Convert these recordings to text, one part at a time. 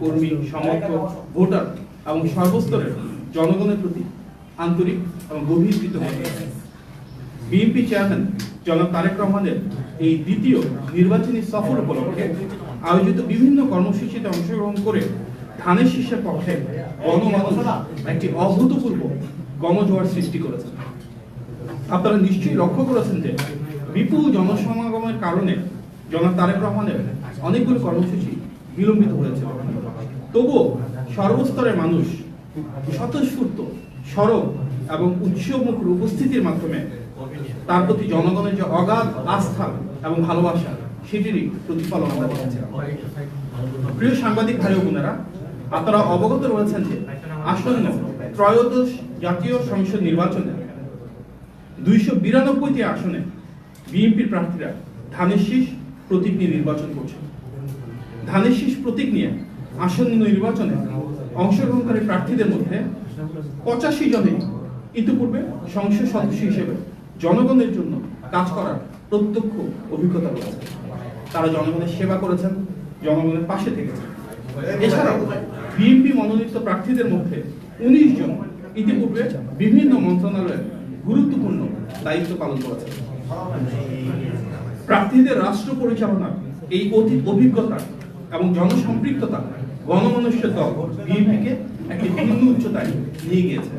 কর্মী, সমর্থক, ভোটার এবং সর্বস্তরের জনগণের প্রতি আন্তরিক এবং গভীর কৃতজ্ঞতা। বিএনপি চেয়ারম্যান জনাব তারেক রহমানের এই দ্বিতীয় নির্বাচনী সফর উপলক্ষে আয়োজিত বিভিন্ন কর্মসূচিতে অংশগ্রহণ করে ধানের শীষের পক্ষে গণমানুষ একটি অভূতপূর্ব গণজোয়ার সৃষ্টি করেছেন। আপনারা নিশ্চয়ই লক্ষ্য করেছেন যে বিপুল জনসমাগমের কারণে জনাব তারেক রহমানের অনেকগুলো কর্মসূচি বিলম্বিত হয়েছে। তবুও সর্বস্তরের মানুষ স্বতঃস্ফূর্ত, সরব এবং উৎসবমুখর উপস্থিতির মাধ্যমে তার প্রতি জনগণের যে অগাধ আস্থা এবং ভালোবাসা সেটিরই প্রতিফলন আমরা দেখেছি। প্রিয় সাংবাদিক ভাই ও বোনেরা, আপনারা অবগত রয়েছেন যে আসন্ন ত্রয়োদশ জাতীয় সংসদ নির্বাচনে 292টি আসনে বিএনপির প্রার্থীরা ধানের শীষ প্রতীক নিয়ে নির্বাচন করছে। ধানের শীষ প্রতীক নিয়ে আসন্ন নির্বাচনে অংশগ্রহণকারী প্রার্থীদের মধ্যে 85 জনেই ইতিপূর্বে সংসদ সদস্য হিসেবে জনগণের জন্য কাজ করার প্রত্যক্ষ অভিজ্ঞতা রয়েছে। তারা জনগণের সেবা করেছেন, জনগণের পাশে থেকেছেন। এছাড়াও বিএনপি মনোনীত প্রার্থীদের মধ্যে 19 জন ইতিপূর্বে বিভিন্ন মন্ত্রণালয়ের গুরুত্বপূর্ণ দায়িত্ব পালন করেছেন। প্রার্থীদের রাষ্ট্র পরিচালনার এই অতীত অভিজ্ঞতা এবং জনসম্পৃক্ততা গণমানুষের দল বিএনপিকে একটি ভিন্ন উচ্চতায় নিয়ে গিয়েছে।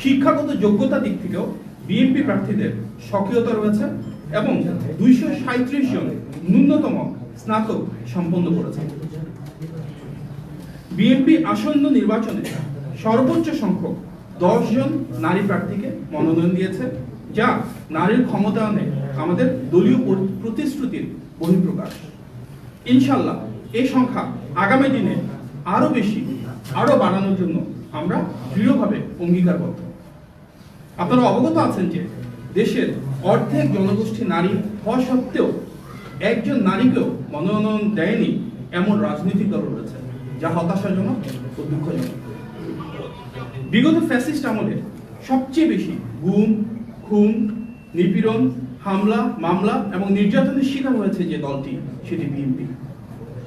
শিক্ষাগত যোগ্যতা দিক থেকেও বিএনপি প্রার্থীদের সক্রিয়তা রয়েছে এবং 237 জন ন্যূনতম স্নাতক সম্পন্ন করেছে। বিএনপি আসন্ন নির্বাচনে সর্বোচ্চ সংখ্যক 10 জন নারী প্রার্থীকে মনোনয়ন দিয়েছে, যা নারীর ক্ষমতায়নে আমাদের দলীয় প্রতিশ্রুতির বহিঃপ্রকাশ। ইনশাআল্লাহ এই সংখ্যা আগামী দিনে আরো বেশি, আরো বাড়ানোর জন্য আমরা দৃঢ়ভাবে অঙ্গীকারবদ্ধ। আপনারা অবগত আছেন যে দেশের অর্ধেক জনগোষ্ঠী নারী হওয়া সত্ত্বেও একজন নারীকেও মনোনয়ন দেয়নি এমন রাজনৈতিক দল রয়েছে, যা হতাশাজনক ও দুঃখজনক। বিগত ফ্যাসিস্ট আমলে সবচেয়ে বেশি গুম, খুন, নিপীড়ন, হামলা, মামলা এবং নির্যাতনের শিকার হয়েছে যে দলটি, সেটি বিএনপি।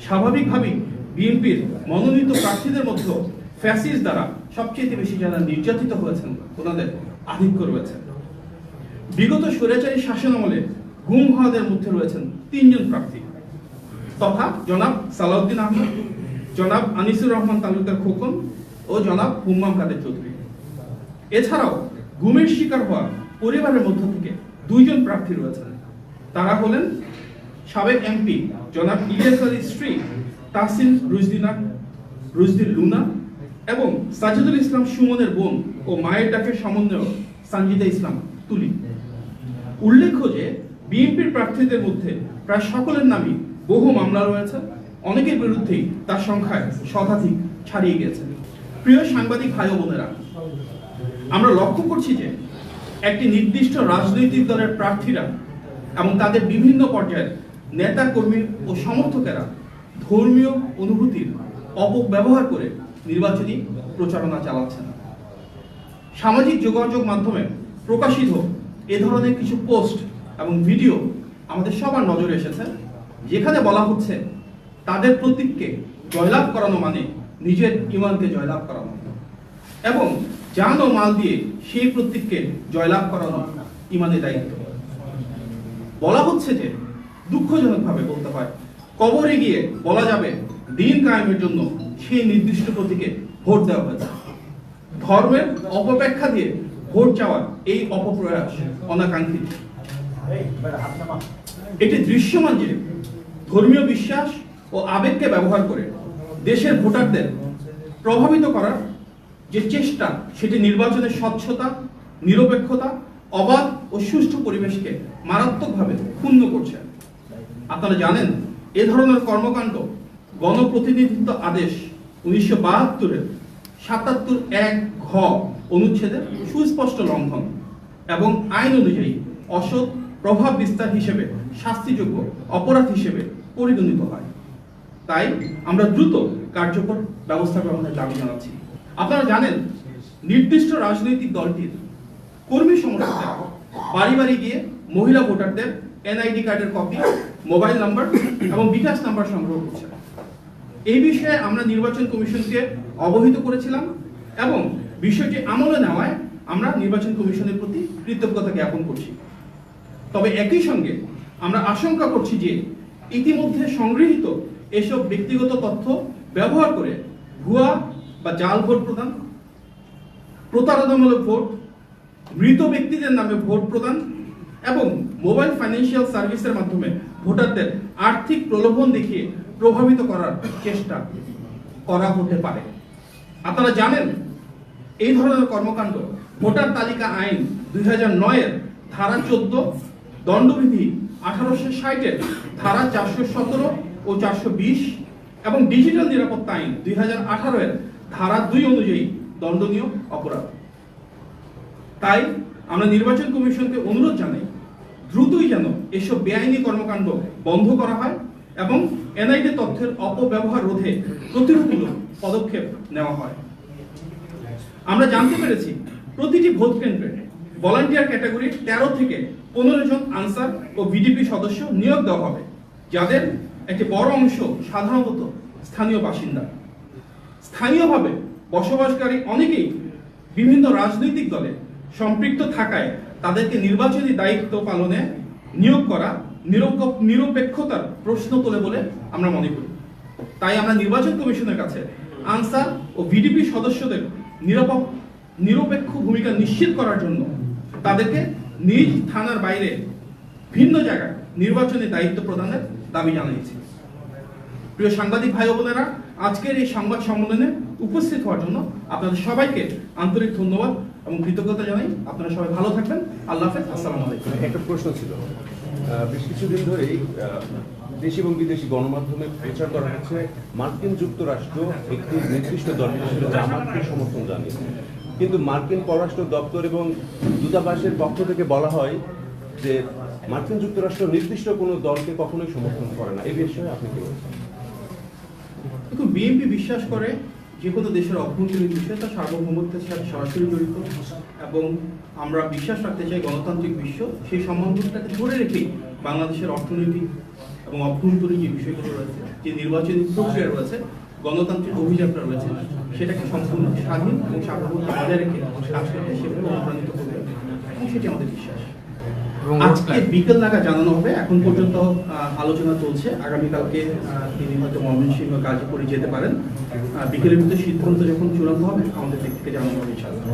স্বাভাবিকভাবেই বিএনপির মনোনীত প্রার্থীদের মধ্যে ফ্যাসিস্ট দ্বারা সবচেয়ে বেশি যারা নির্যাতিত হয়েছেন ওনাদের আধিক্য রয়েছে। বিগত স্বৈরাচারী শাসন আমলে গুম হওয়াদের মধ্যে রয়েছেন 3 জন প্রার্থী, তথা জনাব সালাউদ্দিন আহমদ, জনাব আনিসুর রহমান তালুকদার খোকন ও জনাব হুম্মাম কাদের চৌধুরী। এছাড়াও গুমের শিকার হওয়া পরিবারের মধ্য থেকে 2 জন প্রার্থী রয়েছেন। তারা হলেন সাবেক এমপি জনাব ইলিয়াস আলীর স্ত্রী তাহসিন রুজদি লুনা এবং সাজিদুল ইসলাম সুমনের বোন ও মায়ের ডাকের সমন্বয়ক সানজিদা ইসলাম তুলি। উল্লেখ্য যে বিএনপির প্রার্থীদের মধ্যে প্রায় সকলের নামই বহু মামলা রয়েছে, অনেকের বিরুদ্ধেই তার সংখ্যায় শতাধিক ছাড়িয়ে গেছে। প্রিয় সাংবাদিক ভাই ও বোনেরা, আমরা লক্ষ্য করছি যে একটি নির্দিষ্ট রাজনৈতিক দলের প্রার্থীরা এবং তাদের বিভিন্ন পর্যায়ের নেতা কর্মী ও সমর্থকেরা ধর্মীয় অনুভূতির অপব্যবহার করে নির্বাচনী প্রচারণা চালাচ্ছেন। সামাজিক যোগাযোগ মাধ্যমে প্রকাশিত এ ধরনের কিছু পোস্ট এবং ভিডিও আমাদের সবার নজরে এসেছে, যেখানে বলা হচ্ছে তাদের প্রতীককে জয়লাভ করানো মানে নিজের ঈমানকে জয়লাভ করানো এবং জান ও মাল দিয়ে সেই প্রতীককে জয়লাভ করানো ঈমানের দায়িত্ব। বলা হচ্ছে যে দুঃখজনকভাবে বলতে হয়, কবরে গিয়ে বলা যাবে দিন কায়েমের জন্য সেই নির্দিষ্ট প্রতীকে ভোট দেওয়া হয়েছে। ধর্মের অপব্যাখ্যা দিয়ে ভোট চাওয়ার এই অপপ্রয়াস অনাকাঙ্ক্ষিত। এটি দৃশ্যমান যে ধর্মীয় বিশ্বাস ও আবেগকে ব্যবহার করে দেশের ভোটারদের প্রভাবিত করার যে চেষ্টা, সেটি নির্বাচনের স্বচ্ছতা, নিরপেক্ষতা, অবাধ ও সুষ্ঠু পরিবেশকে মারাত্মকভাবে ক্ষুণ্ণ করছে। আপনারা জানেন, এ ধরনের কর্মকাণ্ড গণপ্রতিনিধিত্ব আদেশ 1972-এর 77(1) ঘ অনুচ্ছেদের সুস্পষ্ট লঙ্ঘন এবং আইন অনুযায়ী অসৎ প্রভাব বিস্তার হিসেবে শাস্তিযোগ্য অপরাধ হিসেবে পরিগণিত হয়। তাই আমরা দ্রুত কার্যকর ব্যবস্থা গ্রহণের দাবি জানাচ্ছি। আপনারা জানেন, নির্দিষ্ট রাজনৈতিক দলটির কর্মী সমর্থকরা বাড়ি বাড়ি গিয়ে মহিলা ভোটারদের এনআইডি কার্ডের কপি, মোবাইল নাম্বার এবং বিকাশ নাম্বার সংগ্রহ করছে। এই বিষয়ে আমরা নির্বাচন কমিশনকে অবহিত করেছিলাম এবং বিষয়টি আমলে নেওয়ায় আমরা নির্বাচন কমিশনের প্রতি কৃতজ্ঞতা জ্ঞাপন করছি। তবে একই সঙ্গে আমরা আশঙ্কা করছি যে ইতিমধ্যে সংগৃহীত এসব ব্যক্তিগত তথ্য ব্যবহার করে ভুয়া বা জাল ভোট প্রদান, প্রতারণামূলক ভোট, মৃত ব্যক্তিদের নামে ভোট প্রদান এবং মোবাইল ফাইন্যান্সিয়াল সার্ভিসের মাধ্যমে ভোটারদের আর্থিক প্রলোভন দেখিয়ে প্রভাবিত করার চেষ্টা করা হতে পারে। আপনারা জানেন এই ধরনের কর্মকাণ্ড ভোটার তালিকা আইন 2009-এর ধারা 14, দণ্ডবিধি 1860-এর ধারা 417 ও 420 এবং ডিজিটাল নিরাপত্তা আইন 2018-এর ধারা 2 অনুযায়ী দণ্ডনীয় অপরাধ। তাই আমরা নির্বাচন কমিশনকে অনুরোধ জানাই দ্রুতই যেন এসব বেআইনি কর্মকাণ্ড বন্ধ করা হয় এবং এনআইডি তথ্যের অপব্যবহার রোধে প্রতিরোধমূলক পদক্ষেপ নেওয়া হয়। আমরা জানতে পেরেছি প্রতিটি ভোট কেন্দ্রে ভলান্টিয়ার ক্যাটাগরির 13 থেকে 15 জন আনসার ও ভিডিপি সদস্য নিয়োগ দেওয়া হবে, যাদের একটি বড় অংশ সাধারণত স্থানীয় বাসিন্দা। স্থানীয়ভাবে বসবাসকারী অনেকেই বিভিন্ন রাজনৈতিক দলে সম্পৃক্ত থাকায় তাদেরকে নির্বাচনী দায়িত্ব পালনে নিয়োগ করা নিরপেক্ষতার প্রশ্ন তোলে বলে আমরা মনে করি। তাই আমরা নির্বাচন কমিশনের কাছে আনসার ও ভিডিপি সদস্যদের নিরপেক্ষ ভূমিকা নিশ্চিত করার জন্য তাদেরকে নিজ থানার বাইরে ভিন্ন জায়গায় নির্বাচনী দায়িত্ব প্রদানের দাবি জানিয়েছি। প্রিয় সাংবাদিক ভাই ও বোনেরা, আজকের এই সংবাদ সম্মেলনে উপস্থিত হওয়ার জন্য আপনাদের সবাইকে আন্তরিক ধন্যবাদ এবং কৃতজ্ঞতা জানাই। আপনারা সবাই ভালো থাকবেন। আল্লাহ হাফেজ। আসসালামু আলাইকুম। একটা প্রশ্ন ছিল, বেশ কিছুদিন ধরেই দেশি এবং বিদেশি গণমাধ্যমে প্রচার করা হচ্ছে মার্কিন যুক্তরাষ্ট্র একটি নির্দিষ্ট দল হিসেবে জামাতকে সমর্থন জানিয়েছে, কিন্তু মার্কিন পররাষ্ট্র দপ্তর এবং দূতাবাসের পক্ষ থেকে বলা হয় যে মার্কিন যুক্তরাষ্ট্র নির্দিষ্ট কোনো দলকে কখনোই সমর্থন করে না। এই বিষয়ে আপনি কি বলছেন? দেখুন, বিএনপি বিশ্বাস করে যে কোনো দেশের অভ্যন্তরীণ বিষয় তার সার্বভৌমত্বের সাথে সরাসরি জড়িত এবং আমরা বিশ্বাস রাখতে চাই গণতান্ত্রিক বিশ্ব সেই সম্বন্ধটাকে ধরে রেখেই বাংলাদেশের অর্থনৈতিক এবং অভ্যন্তরীণ যে বিষয়গুলো রয়েছে, যে নির্বাচনী প্রক্রিয়া রয়েছে, গণতান্ত্রিক অভিযাত্রা রয়েছে, সেটাকে সম্পূর্ণ স্বাধীন এবং সার্বভৌমত্ব বজায় রেখে কাজ করতে সেভাবে অনুপ্রাণিত করবে এবং সেটি আমাদের বিশ্বাস। আজকে বিকেল নাগাদ জানানো হবে। এখন পর্যন্ত আলোচনা চলছে। আগামীকালকে তিনি হয়তো ময়মনসিংহ গাজীপুরে যেতে পারেন। বিকেলের ভিতরে সিদ্ধান্ত যখন চূড়ান্ত হবে আমাদের দিক থেকে জানানো হবে ইনশাআল্লাহ।